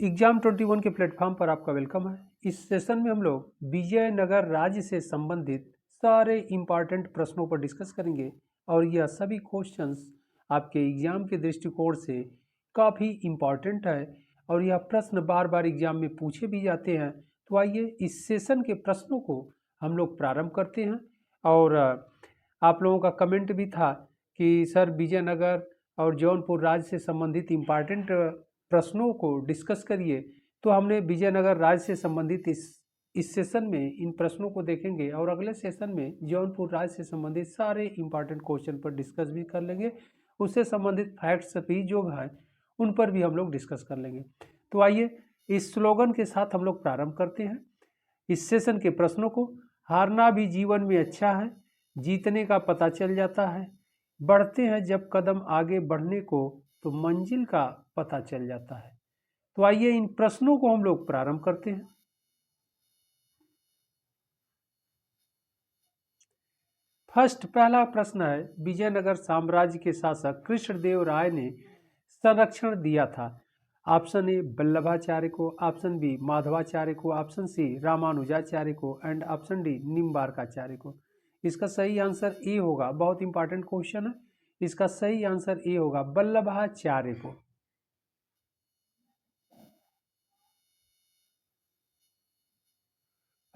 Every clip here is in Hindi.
एग्जाम 21 के प्लेटफॉर्म पर आपका वेलकम है। इस सेशन में हम लोग विजयनगर राज्य से संबंधित सारे इम्पॉर्टेंट प्रश्नों पर डिस्कस करेंगे और यह सभी क्वेश्चंस आपके एग्जाम के दृष्टिकोण से काफ़ी इम्पॉर्टेंट है और यह प्रश्न बार बार एग्जाम में पूछे भी जाते हैं। तो आइए इस सेशन के प्रश्नों को हम लोग प्रारंभ करते हैं। और आप लोगों का कमेंट भी था कि सर विजयनगर और जौनपुर राज्य से संबंधित इम्पॉर्टेंट प्रश्नों को डिस्कस करिए। तो हमने विजयनगर राज्य से संबंधित इस सेशन में इन प्रश्नों को देखेंगे और अगले सेशन में जौनपुर राज्य से संबंधित सारे इम्पॉर्टेंट क्वेश्चन पर डिस्कस भी कर लेंगे। उससे संबंधित फैक्ट्स भी जो हैं उन पर भी हम लोग डिस्कस कर लेंगे। तो आइए इस स्लोगन के साथ हम लोग प्रारंभ करते हैं इस सेशन के प्रश्नों को। हारना भी जीवन में अच्छा है, जीतने का पता चल जाता है, बढ़ते हैं जब कदम आगे बढ़ने को तो मंजिल का पता चल जाता है। तो आइए इन प्रश्नों को हम लोग प्रारंभ करते हैं। पहला प्रश्न है, विजयनगर साम्राज्य के शासक कृष्णदेव राय ने संरक्षण दिया था। ऑप्शन ए वल्लभाचार्य को, ऑप्शन बी माधवाचार्य को, ऑप्शन सी रामानुजाचार्य को एंड ऑप्शन डी निम्बार्काचार्य को। इसका सही आंसर ए होगा। बहुत इंपॉर्टेंट क्वेश्चन है। इसका सही आंसर ए होगा, वल्लभाचार्य को।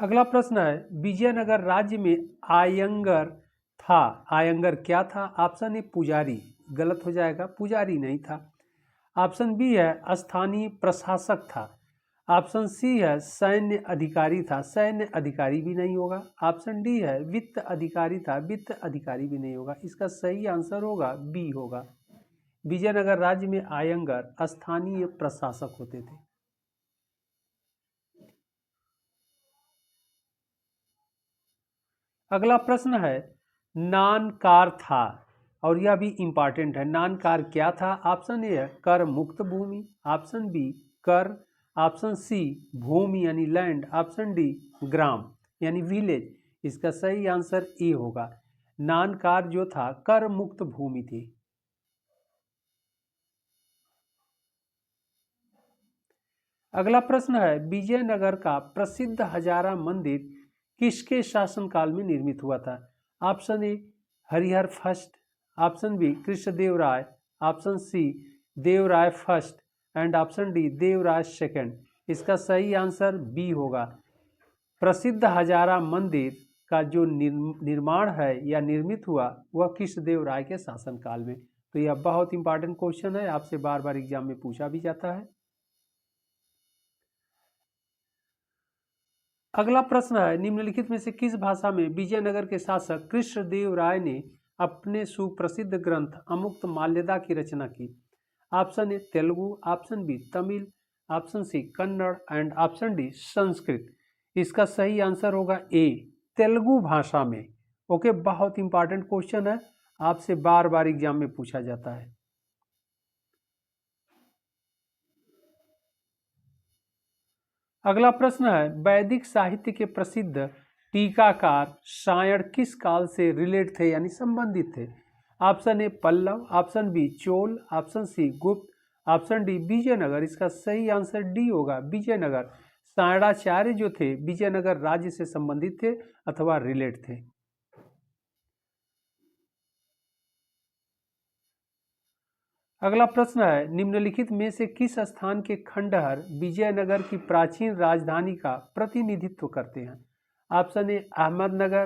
अगला प्रश्न है, विजयनगर राज्य में आयंगर था। आयंगर क्या था? ऑप्शन ए पुजारी, गलत हो जाएगा, पुजारी नहीं था। ऑप्शन बी है स्थानीय प्रशासक था। ऑप्शन सी है सैन्य अधिकारी था, सैन्य अधिकारी भी नहीं होगा। ऑप्शन डी है वित्त अधिकारी था, वित्त अधिकारी भी नहीं होगा। इसका सही आंसर होगा बी होगा। विजयनगर राज्य में आयंगर स्थानीय प्रशासक होते थे। अगला प्रश्न है, नानकार था और यह भी इंपॉर्टेंट है। नानकार क्या था? ऑप्शन ए है कर मुक्त भूमि, ऑप्शन बी कर, ऑप्शन सी भूमि यानी लैंड, ऑप्शन डी ग्राम यानी विलेज। इसका सही आंसर ए होगा। नानकार जो था कर मुक्त भूमि थी। अगला प्रश्न है, विजयनगर का प्रसिद्ध हजारा मंदिर किसके शासनकाल में निर्मित हुआ था? Option A Harihara first, option B Krishnadeva Rai, option C Devaraya first and option D Devaraya second. इसका सही आंसर बी होगा। प्रसिद्ध हजारा मंदिर का जो निर्माण है या निर्मित हुआ वह कृष्णदेव राय के शासनकाल में। तो यह बहुत इंपॉर्टेंट क्वेश्चन है, आपसे बार बार एग्जाम में पूछा भी जाता है। अगला प्रश्न है, निम्नलिखित में से किस भाषा में विजयनगर के शासक कृष्णदेव राय ने अपने सुप्रसिद्ध ग्रंथ अमुक्त माल्यदा की रचना की? Option A Telugu, option B Tamil, option C Kannada and option D Sanskrit. इसका सही आंसर होगा ए तेलुगु भाषा में। ओके, बहुत इंपॉर्टेंट क्वेश्चन है, आपसे बार बार एग्जाम में पूछा जाता है। अगला प्रश्न है, वैदिक साहित्य के प्रसिद्ध टीकाकार सायण किस काल से रिलेट थे यानी संबंधित थे? Option A Pallava, option B Chola, option C Gupta, option D Vijayanagara. इसका सही आंसर डी होगा, विजयनगर। सायणाचार्य जो थे विजयनगर राज्य से संबंधित थे अथवा रिलेट थे। अगला प्रश्न है, निम्नलिखित में से किस स्थान के खंडहर विजयनगर की प्राचीन राजधानी का प्रतिनिधित्व करते हैं? ऑप्शन ए अहमदनगर,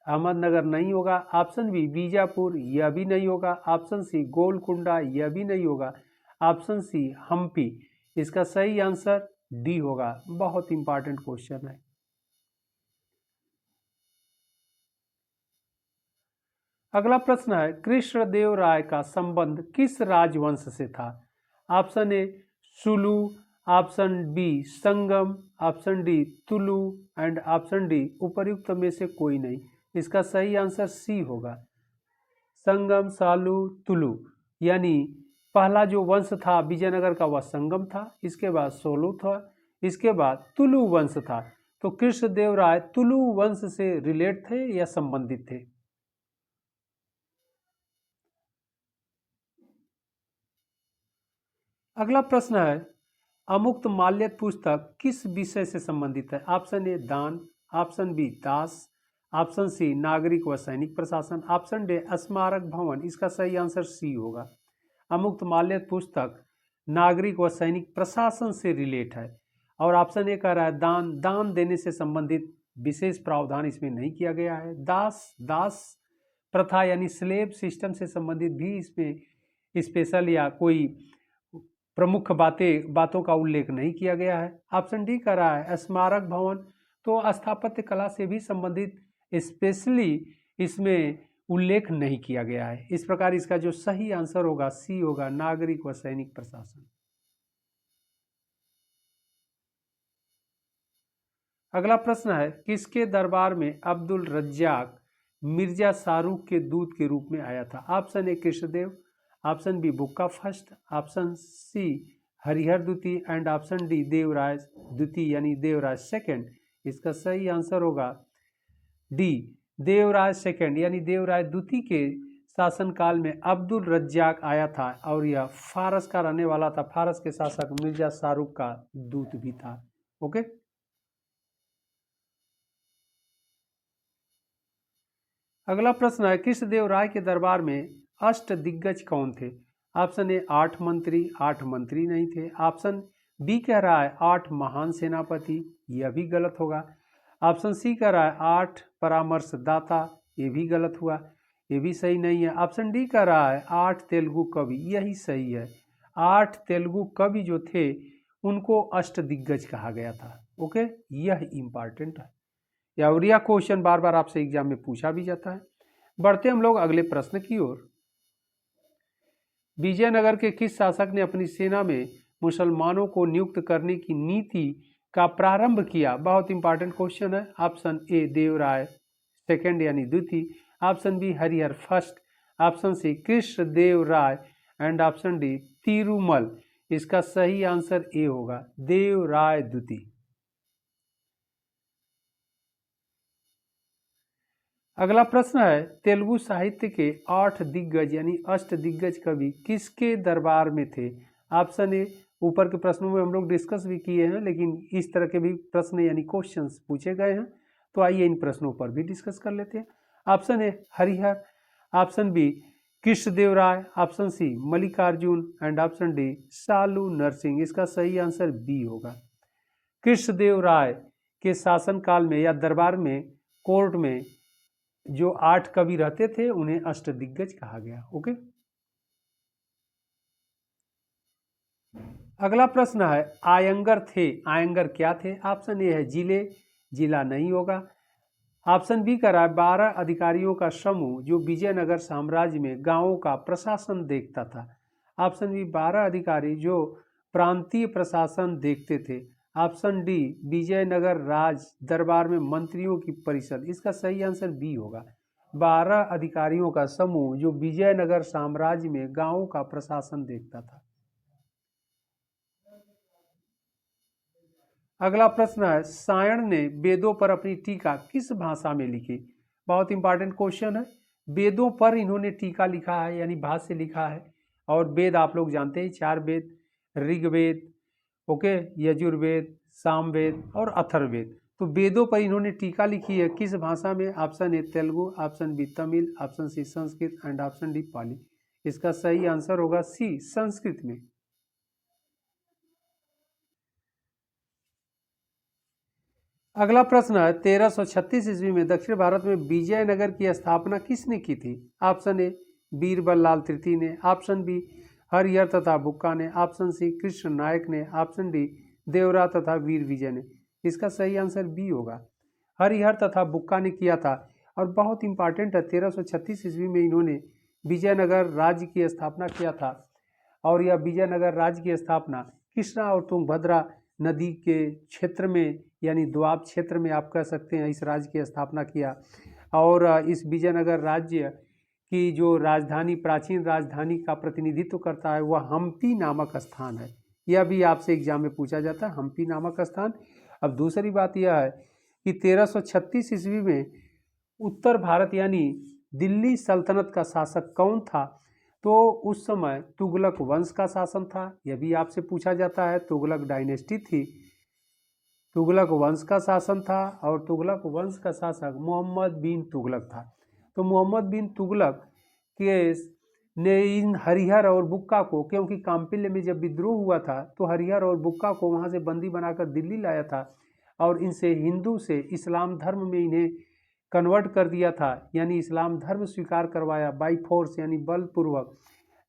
अहमदनगर नहीं होगा। ऑप्शन बी बीजापुर, यह भी नहीं होगा। ऑप्शन सी गोलकुंडा, यह भी नहीं होगा। Option C Hampi. इसका सही आंसर डी होगा। बहुत इंपॉर्टेंट क्वेश्चन है। अगला प्रश्न है, कृष्णदेव राय का संबंध किस राजवंश से था? ऑप्शन ए सुलू, option B Sangam, option D Tulu and option D उपर्युक्त में से कोई नहीं। इसका सही आंसर सी होगा, संगम सालू तुलु। यानी पहला जो वंश था विजयनगर का वह संगम था, इसके बाद सोलू था, इसके बाद तुलु वंश था। तो कृष्णदेव राय तुलु वंश से रिलेट थे या संबंधित थे। अगला प्रश्न है, अमुक्त माल्यद पुस्तक किस विषय से संबंधित है? ऑप्शन ए दान, ऑप्शन बी दास, ऑप्शन सी नागरिक व सैनिक प्रशासन, ऑप्शन डी स्मारक भवन। इसका सही आंसर सी होगा। अमुक्त माल्यद पुस्तक नागरिक व सैनिक प्रशासन से रिलेट है। और ऑप्शन ए कह रहा है दान देने से संबंधित विशेष प्रावधान इसमें नहीं किया गया है। दास प्रथा यानी स्लेव सिस्टम से संबंधित भी इसमें स्पेशल या कोई प्रमुख बातों का उल्लेख नहीं किया गया है। ऑप्शन डी कह रहा है स्मारक भवन, तो स्थापत्य कला से भी संबंधित स्पेशली इसमें उल्लेख नहीं किया गया है। इस प्रकार इसका जो सही आंसर होगा सी होगा, नागरिक व सैनिक प्रशासन। अगला प्रश्न है, किसके दरबार में अब्दुल रज्जाक मिर्जा शाहरुख के दूत के रूप में आया था? Option A Krishnadeva, option B Bukka first, option C Harihara द्वितीय एंड ऑप्शन डी देवराज द्वितीय यानी देवराज सेकंड। इसका सही आंसर होगा डी देवराज सेकंड यानी देवराज द्वितीय के शासनकाल में अब्दुल रज्जाक आया था और यह फारस का रहने वाला था। फारस के शासक मिर्जा शाहरुख का दूत भी था। ओके, अगला प्रश्न है, कृष्णदेव राय के दरबार में अष्ट दिग्गज कौन थे? ऑप्शन ए 8 मंत्री, 8 मंत्री नहीं थे। ऑप्शन बी कह रहा है 8 महान सेनापति, यह भी गलत होगा। ऑप्शन सी कह रहा है 8 परामर्शदाता, ये भी गलत हुआ, ये भी सही नहीं है। ऑप्शन डी कह रहा है 8 तेलुगु कवि, यही सही है। 8 तेलुगु कवि जो थे उनको अष्ट दिग्गज कहा गया था। ओके, यह इंपॉर्टेंट है और यह क्वेश्चन बार बार आपसे एग्जाम में पूछा भी जाता है। बढ़ते हम लोग अगले प्रश्न की ओर। विजयनगर के किस शासक ने अपनी सेना में मुसलमानों को नियुक्त करने की नीति का प्रारंभ किया? बहुत इंपॉर्टेंट क्वेश्चन है। ऑप्शन ए देवराय सेकंड यानी द्वितीय, option B Harihara first, option C Krishnadeva Raya and option D Tirumala. इसका सही आंसर ए होगा, देवराय द्वितीय। अगला प्रश्न है, तेलुगु साहित्य के 8 दिग्गज यानी अष्ट दिग्गज कवि किसके दरबार में थे? ऑप्शन ए, ऊपर के प्रश्नों में हम लोग डिस्कस भी किए हैं लेकिन इस तरह के भी प्रश्न यानी क्वेश्चंस पूछे गए हैं, तो आइए इन प्रश्नों पर भी डिस्कस कर लेते हैं। Option A Harihar, option B Krishnadeva Rai, option C Mallikarjun and option D Saluva Narasimha. इसका सही आंसर बी होगा। कृष्णदेव राय के शासनकाल में या दरबार में कोर्ट में जो 8 कवि रहते थे उन्हें अष्ट दिग्गज कहा गया। ओके, अगला प्रश्न है, आयंगर थे, आयंगर क्या थे? ऑप्शन ए है जिले, जिला नहीं होगा। ऑप्शन बी कह रहा है 12 अधिकारियों का समूह जो विजयनगर साम्राज्य में गांवों का प्रशासन देखता था। ऑप्शन बी 12 अधिकारी जो प्रांतीय प्रशासन देखते थे। ऑप्शन डी विजयनगर राज दरबार में मंत्रियों की परिषद। इसका सही आंसर बी होगा, 12 अधिकारियों का समूह जो विजयनगर साम्राज्य में गांवों का प्रशासन देखता था। अगला प्रश्न है, सायण ने वेदों पर अपनी टीका किस भाषा में लिखी? बहुत इंपॉर्टेंट क्वेश्चन है। वेदों पर इन्होंने टीका लिखा है यानी भाष्य लिखा है। और वेद आप लोग जानते हैं 4 वेद, ऋग्वेद, ओके, यजुर्वेद, सामवेद और अथर्ववेद। तो वेदों पर इन्होंने टीका लिखी है किस भाषा में? Option A Telugu, option B Tamil, option C Sanskrit and option D Pali. इसका सही आंसर होगा सी संस्कृत में। अगला प्रश्न है, 1336 ईस्वी में दक्षिण भारत में विजयनगर की स्थापना किसने की थी? ऑप्शन ए बीरबललाल तृतीय ने, ऑप्शन बी हरिहर तथा बुक्का ने, ऑप्शन सी कृष्ण नायक ने, ऑप्शन डी देवरा तथा वीर विजय ने। इसका सही आंसर बी होगा, हरिहर तथा बुक्का ने किया था। और बहुत इंपॉर्टेंट है, 1336 ईस्वी में इन्होंने विजयनगर राज्य की स्थापना किया था। और यह विजयनगर राज्य की स्थापना कृष्णा और तुंगभद्रा नदी के क्षेत्र में यानी दोआब क्षेत्र में आप कह सकते हैं इस राज्य की स्थापना किया। और इस विजयनगर राज्य की जो राजधानी, प्राचीन राजधानी का प्रतिनिधित्व करता है वह हम्पी नामक स्थान है। यह भी आपसे एग्जाम में पूछा जाता है, हम्पी नामक स्थान। अब दूसरी बात यह है कि 1336 ईस्वी में उत्तर भारत यानी दिल्ली सल्तनत का शासक कौन था? तो उस समय तुगलक वंश का शासन था, यह भी आपसे पूछा जाता है। तुगलक डायनेस्टी थी, तुगलक वंश का शासन था और तुगलक वंश का शासक मोहम्मद बिन तुगलक था। तो मोहम्मद बिन तुगलक के ने इन हरिहर और बुक्का को, क्योंकि काम्पिल्य में जब विद्रोह हुआ था तो हरिहर और बुक्का को वहाँ से बंदी बनाकर दिल्ली लाया था और इनसे हिंदू से इस्लाम धर्म में इन्हें कन्वर्ट कर दिया था, यानी इस्लाम धर्म स्वीकार करवाया बाई फोर्स यानी बलपूर्वक।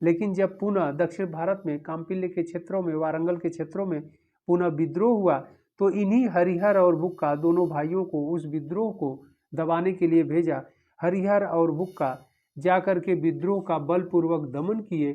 लेकिन जब पुनः दक्षिण भारत में काम्पिल्य के क्षेत्रों में, वारंगल के क्षेत्रों में पुनः विद्रोह हुआ तो इन्हीं हरिहर और बुक्का दोनों भाइयों को उस विद्रोह को दबाने के लिए भेजा। हरिहर और बुक्का जाकर के विद्रोह का बलपूर्वक दमन किए,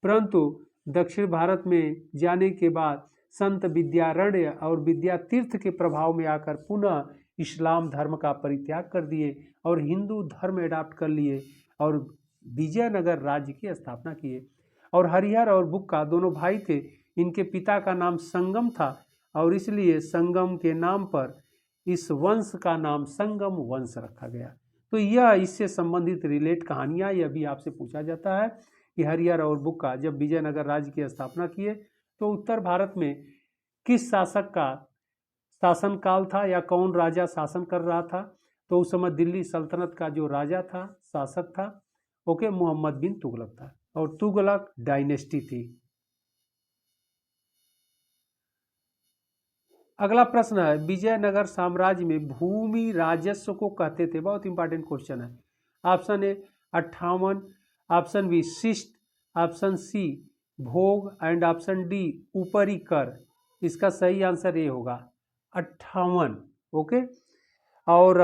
परंतु दक्षिण भारत में जाने के बाद संत विद्यारण्य और विद्यातीर्थ के प्रभाव में आकर पुनः इस्लाम धर्म का परित्याग कर दिए और हिंदू धर्म एडाप्ट कर लिए और विजयनगर राज्य की स्थापना किए। और हरिहर और बुक्का दोनों भाई थे, इनके पिता का नाम संगम था और इसलिए संगम के नाम पर इस वंश का नाम संगम वंश रखा गया। तो यह इससे संबंधित रिलेट कहानियाँ, यह भी आपसे पूछा जाता है कि हरिहर और बुक्का जब विजयनगर राज्य की स्थापना किए तो उत्तर भारत में किस शासक का शासनकाल था या कौन राजा शासन कर रहा था। तो उस समय दिल्ली सल्तनत का जो राजा था, शासक था, ओके, मोहम्मद बिन तुगलक था और तुगलक डायनेस्टी थी। अगला प्रश्न है, विजयनगर साम्राज्य में भूमि राजस्व को कहते थे। बहुत इंपॉर्टेंट क्वेश्चन है। ऑप्शन ए 58, ऑप्शन बी शिष्ट, ऑप्शन सी भोग एंड ऑप्शन डी ऊपरी कर। इसका सही आंसर ए होगा 58। ओके, और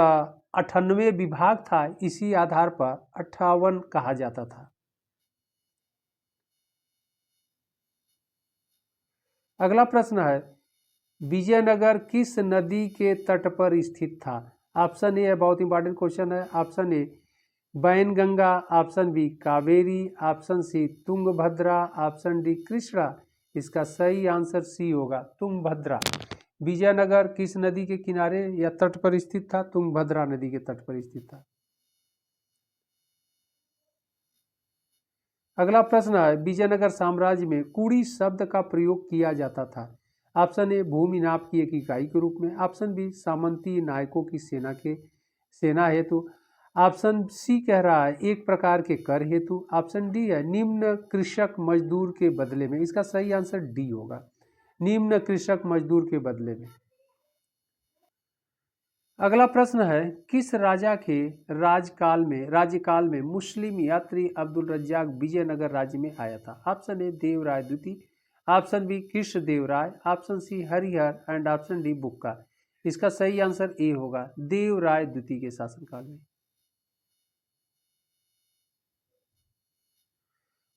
98 विभाग था, इसी आधार पर 58 कहा जाता था। अगला प्रश्न है, विजयनगर किस नदी के तट पर स्थित था। ऑप्शन ए है, बहुत इंपॉर्टेंट क्वेश्चन है। Option A Wainganga, option B Kaveri, option C Tungabhadra, option D Krishna. इसका सही आंसर सी होगा तुंगभद्रा। विजयनगर किस नदी के किनारे या तट पर स्थित था? तुंगभद्रा नदी के तट पर स्थित था। अगला प्रश्न है, विजयनगर साम्राज्य में कुड़ी शब्द का प्रयोग किया जाता था। ऑप्शन ए भूमि नाप की एक इकाई के रूप में, ऑप्शन बी सामंती नायकों की सेना हेतु, ऑप्शन सी कह रहा है एक प्रकार के कर हेतु, ऑप्शन डी है निम्न कृषक मजदूर के बदले में। इसका सही आंसर डी होगा, निम्न कृषक मजदूर के बदले में। अगला प्रश्न है, किस राजा के राज्यकाल में मुस्लिम यात्री अब्दुल रज्जाक विजयनगर राज्य में आया था। ऑप्शन ए देवराय द्वितीय, option B Krishna Devaraya, option C Harihar and option D Bukka. इसका सही आंसर ए होगा देवराय द्वितीय के शासनकाल में।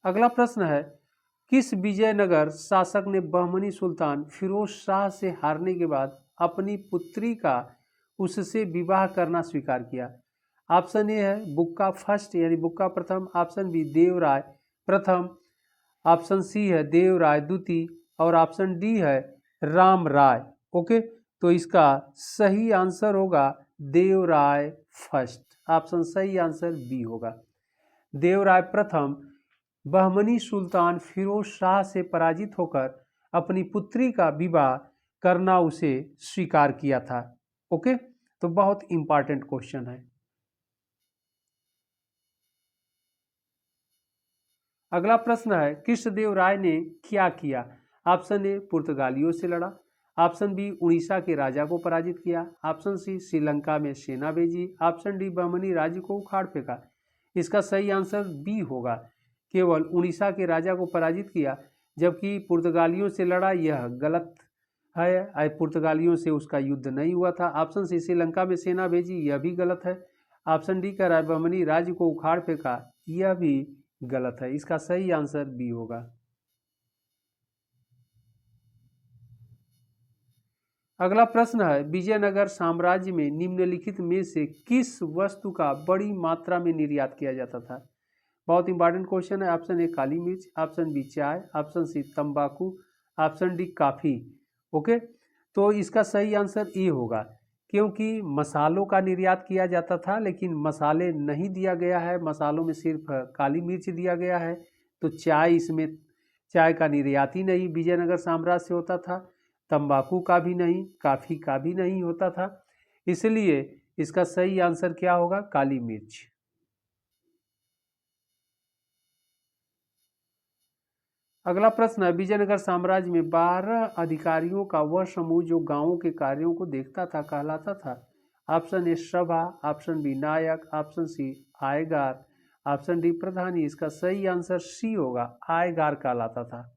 अगला प्रश्न है, किस विजयनगर शासक ने बहमनी सुल्तान फिरोज शाह से हारने के बाद अपनी पुत्री का उससे विवाह करना स्वीकार किया। ऑप्शन ए है बुक्का फर्स्ट यानी बुक्का प्रथम, ऑप्शन बी देवराय प्रथम, ऑप्शन सी है देवराय द्वितीय और ऑप्शन डी है राम राय। ओके, तो इसका सही आंसर होगा देवराय फर्स्ट। ऑप्शन सही आंसर बी होगा। देवराय प्रथम बहमनी सुल्तान फिरोज शाह से पराजित होकर अपनी पुत्री का विवाह करना उसे स्वीकार किया था। ओके, तो बहुत इंपॉर्टेंट क्वेश्चन है। अगला प्रश्न है, कृष्णदेव राय ने क्या किया। ऑप्शन ए पुर्तगालियों से लड़ा, ऑप्शन बी उड़ीसा के राजा को पराजित किया, ऑप्शन सी श्रीलंका में सेना भेजी, ऑप्शन डी बहमनी राज्य को उखाड़ फेंका। इसका सही आंसर बी होगा, केवल उड़ीसा के राजा को पराजित किया, जबकि पुर्तगालियों से लड़ा, यह गलत है। पुर्तगालियों से उसका युद्ध नहीं हुआ था। ऑप्शन सी श्रीलंका में सेना भेजी, यह भी गलत है। ऑप्शन डी कह रहा है बहमनी राज्य को उखाड़ फेंका, यह भी गलत है। इसका सही आंसर बी होगा। अगला प्रश्न है, विजयनगर साम्राज्य में निम्नलिखित में से किस वस्तु का बड़ी मात्रा में निर्यात किया जाता था। बहुत इंपॉर्टेंट क्वेश्चन है। ऑप्शन ए काली मिर्च, ऑप्शन बी चाय, ऑप्शन सी तंबाकू, ऑप्शन डी काफ़ी। ओके, तो इसका सही आंसर ए होगा, क्योंकि मसालों का निर्यात किया जाता था, लेकिन मसाले नहीं दिया गया है। मसालों में सिर्फ काली मिर्च दिया गया है तो चाय का निर्यात ही नहीं विजयनगर साम्राज्य से होता था, तंबाकू का भी नहीं, कॉफी का भी नहीं होता था। इसलिए इसका सही आंसर क्या होगा? काली मिर्च। अगला प्रश्न है, विजयनगर साम्राज्य में 12 अधिकारियों का वह समूह जो गांवों के कार्यों को देखता था कहलाता था। ऑप्शन ए सभा, ऑप्शन बी नायक, ऑप्शन सी आयगार, ऑप्शन डी प्रधानी। इसका सही आंसर सी होगा, आयगार कहलाता था।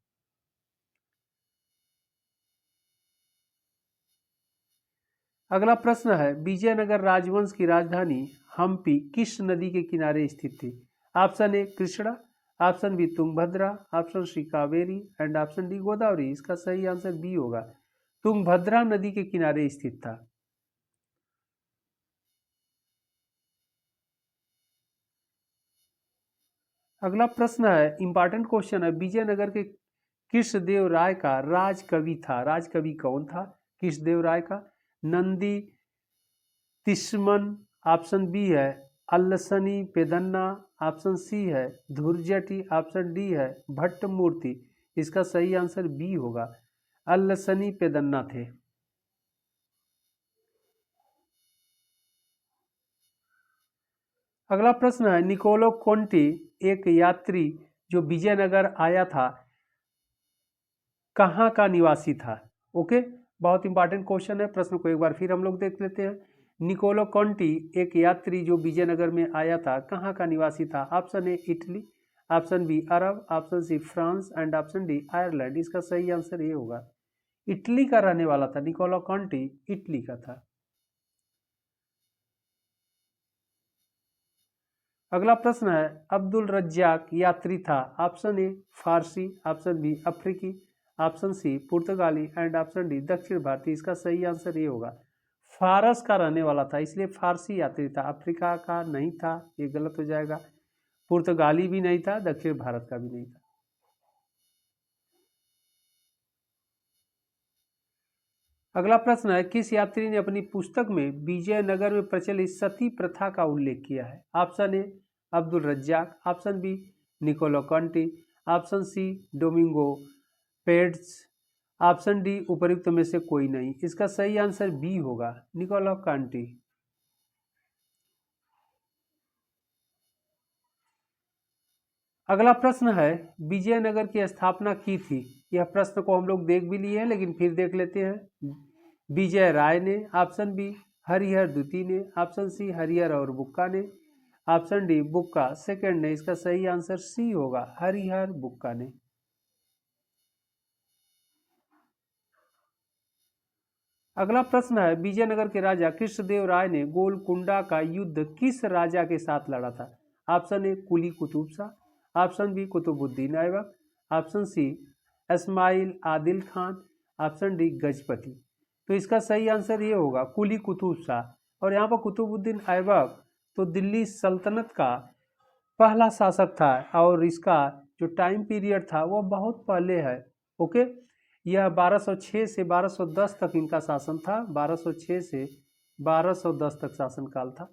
अगला प्रश्न है, विजयनगर राजवंश की राजधानी हम्पी किस नदी के किनारे स्थित थी? Option A Krishna, option B Tungabhadra, option C Kaveri and option D Godavari. इसका सही आंसर बी होगा, तुंगभद्रा नदी के किनारे स्थित था। अगला प्रश्न है, इंपॉर्टेंट क्वेश्चन है, विजयनगर के किस देव राय का राज कवि था? राज कवि कौन था किस देव राय का? नंदी तिस्मन, ऑप्शन बी है अल्लसनी पेदन्ना, ऑप्शन सी है धुर्जटी, ऑप्शन डी है भट्ट मूर्ति। इसका सही आंसर बी होगा, अल्लसनी पेदन्ना थे। अगला प्रश्न है, निकोलो कोंटी एक यात्री जो विजयनगर आया था कहाँ का निवासी था? ओके, बहुत इंपॉर्टेंट क्वेश्चन है। प्रश्न को एक बार फिर हम लोग देख लेते हैं। निकोलो कोंटी एक यात्री जो विजयनगर में आया था कहाँ का निवासी था? Option A Italy, option B Arab, option C France and option D Ireland. इसका सही आंसर ये होगा, इटली का रहने वाला था। निकोलो कोंटी इटली का था। अगला प्रश्न है, अब्दुल रज्जाक यात्री था। ऑप्शन ए फारसी, ऑप्शन बी अफ्रीकी, ऑप्शन सी पुर्तगाली एंड ऑप्शन डी दक्षिण भारतीय। इसका सही आंसर ये होगा, फारस का रहने वाला था, इसलिए फारसी यात्री था। अफ्रीका का नहीं था, ये गलत हो जाएगा। पुर्तगाली भी नहीं था, दक्षिण भारत का भी नहीं था। अगला प्रश्न है, किस यात्री ने अपनी पुस्तक में विजयनगर में प्रचलित सती प्रथा का उल्लेख किया है? Option A Abdul Razzaq, option B Niccolo Conti, option C Domingo Paes, option D उपयुक्त में से कोई नहीं। इसका सही आंसर बी होगा, निकोलो कांटी। अगला प्रश्न है, विजयनगर की स्थापना की थी। यह प्रश्न को हम लोग देख भी लिए हैं, लेकिन फिर देख लेते हैं। विजय राय ने, ऑप्शन बी हरिहर द्वितीय ने, ऑप्शन सी हरिहर और बुक्का ने, ऑप्शन डी बुक्का सेकंड ने। इसका सही आंसर सी होगा, हरिहर बुक्का ने। अगला प्रश्न है, विजयनगर के राजा कृष्णदेव राय ने गोलकुंडा का युद्ध किस राजा के साथ लड़ा था? Option A Quli Qutb Shah, option B Qutbuddin Aibak, option C Ismail Adil Khan, option D Gajapati. तो इसका सही आंसर ये होगा, कुली कुतुब शाह। और यहाँ पर कुतुबुद्दीन ऐबक तो दिल्ली सल्तनत का पहला शासक था, और इसका जो टाइम पीरियड था वो बहुत पहले है। ओके, यह 1206 से 1210 तक इनका शासन था। 1206 से 1210 तक शासन काल था।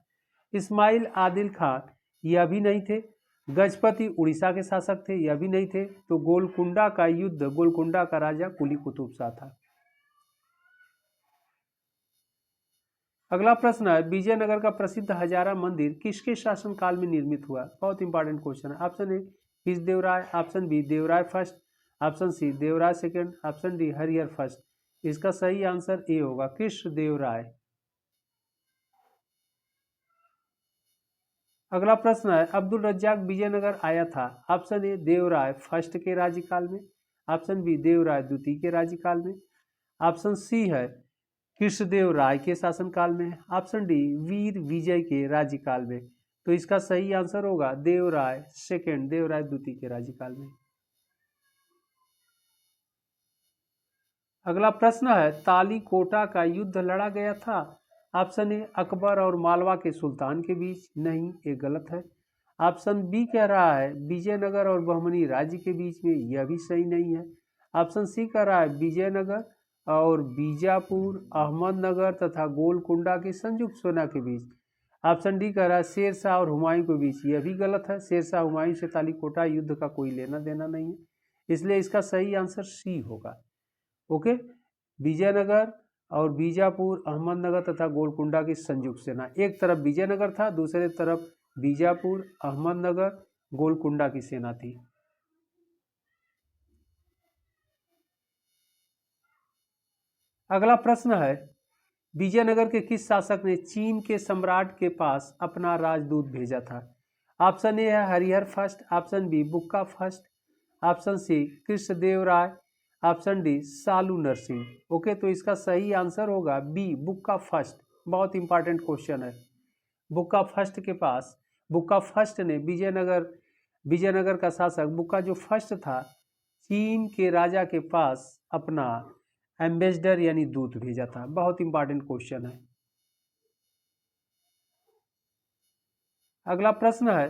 इस्माइल आदिल खान यह भी नहीं थे। गजपति उड़ीसा के शासक थे, यह भी नहीं थे। तो गोलकुंडा का युद्ध, गोलकुंडा का राजा कुली कुतुब शाह था। अगला प्रश्न है, विजयनगर का प्रसिद्ध हजारा मंदिर किसके शासनकाल में निर्मित हुआ? बहुत इंपॉर्टेंट क्वेश्चन है। Option A Krishnadevaraya, option B Devaraya first, option C Devaraya second, option D Harihara first. इसका सही आंसर ए होगा, कृष्णदेवराय। अगला प्रश्न है, अब्दुल रज्जाक विजयनगर आया था। ऑप्शन ए देवराय फर्स्ट के राज्यकाल में, ऑप्शन बी देवराय द्वितीय के राज्यकाल में, ऑप्शन सी है कृष्णदेव राय के शासनकाल में, ऑप्शन डी वीर विजय के राज्यकाल में। तो इसका सही आंसर होगा देवराय सेकंड, देवराय द्वितीय के राज्यकाल में। अगला प्रश्न है, तालीकोटा का युद्ध लड़ा गया था। ऑप्शन ए अकबर और मालवा के सुल्तान के बीच, नहीं ये गलत है। ऑप्शन बी कह रहा है विजयनगर और बहमनी राज्य के बीच में, यह भी सही नहीं है। ऑप्शन सी कह रहा है विजयनगर और बीजापुर, अहमदनगर तथा गोलकुंडा की संयुक्त सेना के बीच। ऑप्शन डी कह रहा है शेर शाह और हुमायूं के बीच, यह भी गलत है। शेर शाह हुमायूं से तालीकोटा युद्ध का कोई लेना देना नहीं है, इसलिए इसका सही आंसर सी होगा। ओके, विजयनगर और बीजापुर, अहमदनगर तथा गोलकुंडा की संयुक्त सेना, एक तरफ विजयनगर था, दूसरे तरफ बीजापुर, अहमदनगर, गोलकुंडा की सेना थी। अगला प्रश्न है, विजयनगर के किस शासक ने चीन के सम्राट के पास अपना राजदूत भेजा था? ऑप्शन ए है Harihar first, option B Bukka first, option C Krishnadeva राय, option D Saluva Narasimha. Okay, तो इसका सही आंसर होगा बी बुक्का फर्स्ट। बहुत इंपॉर्टेंट क्वेश्चन है। बुक्का फर्स्ट के पास, बुक्का फर्स्ट ने विजयनगर का शासक बुक्का जो फर्स्ट था, चीन के राजा के पास अपना एम्बेसडर यानी दूत भेजा था। बहुत इंपॉर्टेंट क्वेश्चन है। अगला प्रश्न है,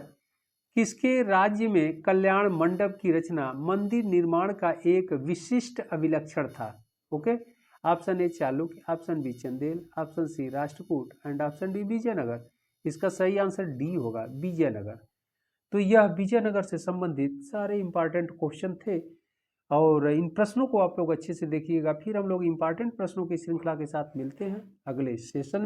किसके राज्य में कल्याण मंडप की रचना मंदिर निर्माण का एक विशिष्ट अभिलक्षण था? Okay, option A Chalukya, option B Chandela, option C Rashtrakuta and option D Vijayanagara. इसका सही आंसर डी होगा, विजयनगर। तो यह विजयनगर से संबंधित सारे इंपॉर्टेंट क्वेश्चन थे और इन प्रश्नों को आप लोग अच्छे से देखिएगा। फिर हम लोग इंपॉर्टेंट प्रश्नों की श्रृंखला के साथ मिलते हैं अगले सेशन।